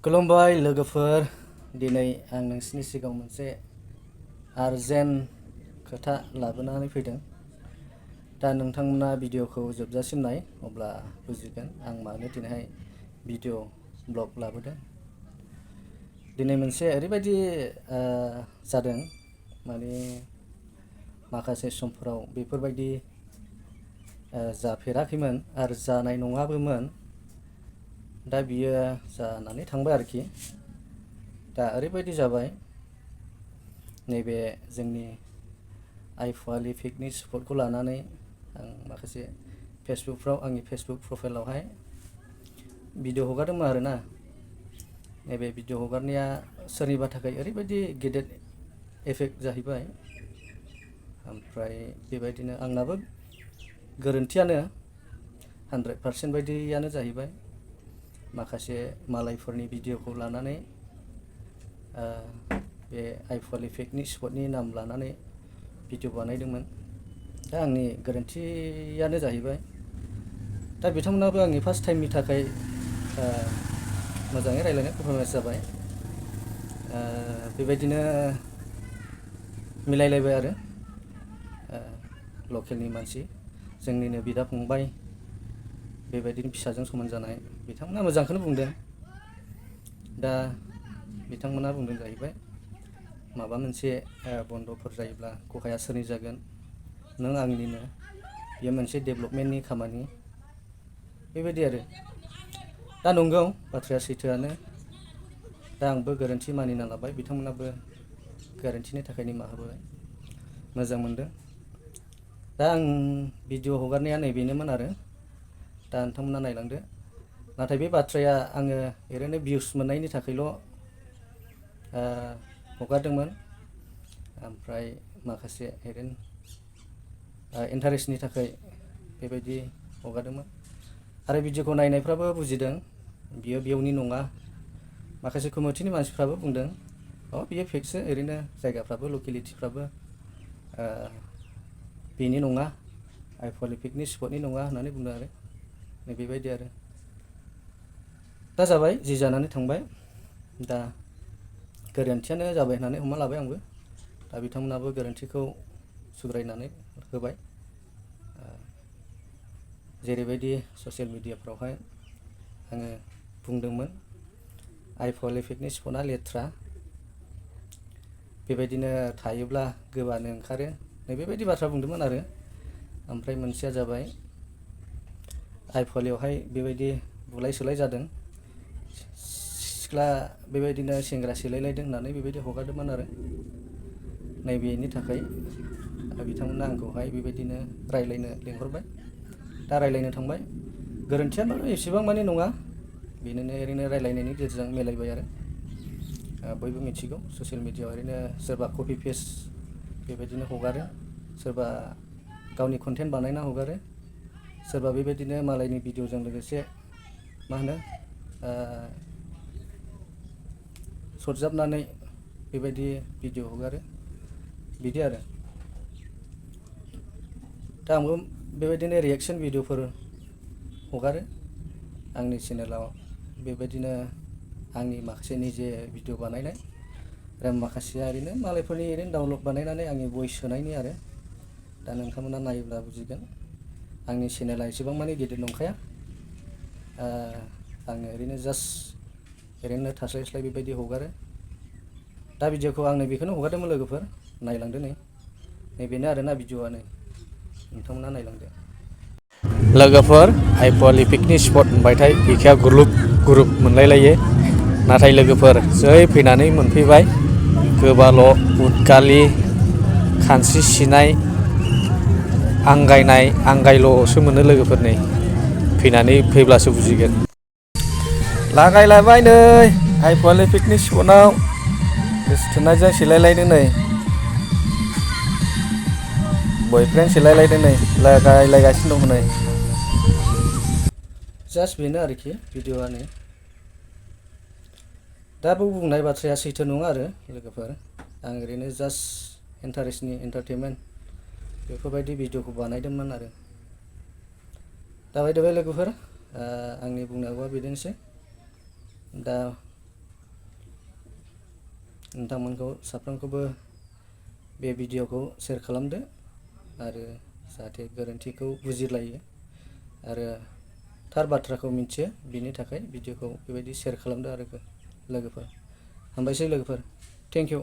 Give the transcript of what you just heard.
खुलुमबाय लोगोफोर, दिनै आं नोंसिनि सिगाङाव मोनसे आर्जेन्ट खोथा लाबोनानै फैदों। दा नोंथांमोना भिडिअखौ जोबजासिम नाय, अब्ला बुजिगोन आं मानो दिनैहाय भिडिअ ब्लग लाबोदों। दिनै मोनसे ओरैबायदि जादों, माने माखासे समफोराव बेफोरबायदि जाफेराखैमोन आरो जानाय नङाबोमोन। दा बियो जानानै थांबाय आरोखि। दा ओरैबायदि जाबाय, नैबे जोंनि आइ फवालि पिकनिक स्पटखौ लानानै आं माखासे फेसबुकफ्राव, आंनि फेसबुक प्रफाइलावहाय भिडिअ हगारदोंमोन आरोना। नैबे भिडिअ हगारनाया सोरनिबा थाखाय ओरैबायदि गेदेर एफेक्ट जाहैबाय। ओमफ्राय बेबायदिनो आंनाबो गोरोन्थियानो 100% बायदियानो जाहैबाय। माखासे मालायफोरनि भिडिअखौ लानानै बे आइ फवालि पिकनिक स्पटनि नाम लानानै भिडिअ बानायदोंमोन। दा आंनि गोरोन्थियानो जाहैबाय। दा बिथांमोनाबो आंनि फार्स्ट टाइमनि थाखाय मोजाङै रायज्लायनो पारफरमेन्स जाबाय। बेबायदिनो मिलायलायबाय आरो लकेलनि मानसि, जोंनिनो बिदा फंबाय, बेबायदिनो फिसाजों समान जानाय, बिथांमोना मोजांखौनो बुंदों। दा बिथांमोना बुंदों जाहैबाय, माबा मोनसे बन्द'फोर जायोब्ला खहाया सोरनि जागोन, नों आंनिनो, बेयो मोनसे डेभेलपमेन्टनि खामानि, बेबायदि आरो। दा नंगौ, बाथ्राया सैथोआनो। दा आंबो गोरोन्थि मानिना लाबाय, बिथांमोनाबो गोरोन्थिनि थाखाय निमाहा होबाय, मोजां मोनदों। दा आं भिडिअ हगारनाया नैबेनोमोन आरो। दा नोंथांमोना नायलांदो। नाथाय बे बाथ्राया आङो ओरैनो भिउस मोननायनि थाखायल' हगारदोंमोन। ओमफ्राय माखासे ओरैनो इन्टारेस्टनि थाखाय बेबायदि हगारदोंमोन। आरो भिडिअखौ नायनायफ्राबो बुजिदों बियो बेयावनि नङा। माखासे कमिटिनि मानसिफ्राबो बुंदों, बियो फेकसो, ओरैनो जायगाफ्राबो लकेलिटिफ्राबो बेनि नङा, आइ फवालि पिकनिक स्पटनि नङा होननानै बुंदों आरो। बेबायदि आरो। दा जाबाय, जि जानानै थांबाय। दा गोरोन्थियानो जाबाय होननानै हमना लाबाय आंबो। दा बिथांमोनाबो गोरोन्थिखौ सुद्रायनानै होबाय। जेरैबायदि ससियेल मिडियाफ्रावहाय आङो बुंदोंमोन, आइ फवालि पिकनिक स्पटआ लेथ्रा, बेबायदिनो थायोब्ला गोबानो ओंखारो, नैबेबायदि बाथ्रा बुंदोंमोन आरो। ओमफ्राय मोनसेया जाबाय, आइ फवालियावहाय बेबायदि बुलाय सोलाय जादों, सिख्ला बेबायदिनो सेंग्रा सेलायलायदों होननानै बेबायदि हगारदोंमोन आरो। नैबेनि थाखाय बिथांमोना आंखौहाय बेबायदिनो रायज्लायनो लिंहरबाय। दा रायज्लायनो थांबाय। गोरोन्थियानो एसेबां मानि नङा, बेनिनो ओरैनो रायज्लायनायनि गेजेरजों मिलायबाय आरो। बयबो मिथिगौ, ससियेल मिडियाआव ओरैनो सोरबा कपि पेस्ट बेबायदिनो हगारो, सोरबा गावनि कन्टेन्ट बानायना हगारो, सोरबा बेबायदिनो मालायनि भिडिअजों लोगोसे मा होनो सरजाबनानै बेबायदि भिडिअ हगारो, बिदि आरो। दा आंबो बेबायदिनो रियेक्सन भिडिअफोर हगारो आंनि चेनेलाव। बेबायदिनो आंनि माखासे निजे भिडिअ बानायनाय, आरो माखासेया ओरैनो मालायफोरनि ओरैनो डाउनलड बानायनानै आंनि भइस सोनायनि आरो। दा नोंथांमोना नायोब्ला बुजिगोन, आंनि चेनेला एसेबां मानि गिदिर नंखाया। आङो ओरैनो जास्ट ओरैनो थास्लायस्लाय बेबायदि हगारो। दा भिडिअखौ आंनो बेखौनो हगारदोंमोन लोगोफोर, नायलांदो नै। नैबेनो आरोना भिडिअआ, नै नोंथांमोना नायलांदो। लोगोफोर, आइ फवालि पिकनिक स्पट होनबाथाय बिखाया गुरुब मोनलायलायो। नाथाय लोगोफोर, जै फैनानै मोनफैबाय, गोबाल', उदगालि, खानस्रि सिनाय, आंगायल'सो मोनो लोगोफोर। नै फैनानै फैब्लासो बुजिगोन। लागायलायबाय नै आइ फवालि पिकनिक स्पटआव, गोसोथोनायजों सेलायलायदों नै, बयफ्रेन्ड सेलायलायदों नै, लागायलायगासिनो दं नै। जास्ट बेनो आरोखि भिडिअआ नै। दा बे बुंनाय बाथ्राया सैथो नङा आरो लोगोफोर। आं ओरैनो जास्ट इन्टारेस्टनि, एन्टारटेनमेन्ट बेफोरबायदि भिडिअखौ बानायदोंमोन आरो। दा बाय द वे लोगोफोर, आंनि बुंनांगौआ बिदिनोसै। दा नोंथांमोनखौ साफ्रोमखौबो बे भिडिअखौ शेयार खालामदो आरो जाहाथे गोरोन्थिखौ बुजिलायो आरो थार बाथ्राखौ मिथियो बिनि थाखाय भिडिअखौ बेबायदि शेयार खालामदो आरो लोगोफोर। हामबायसै लोगोफोर, थेंक इउ।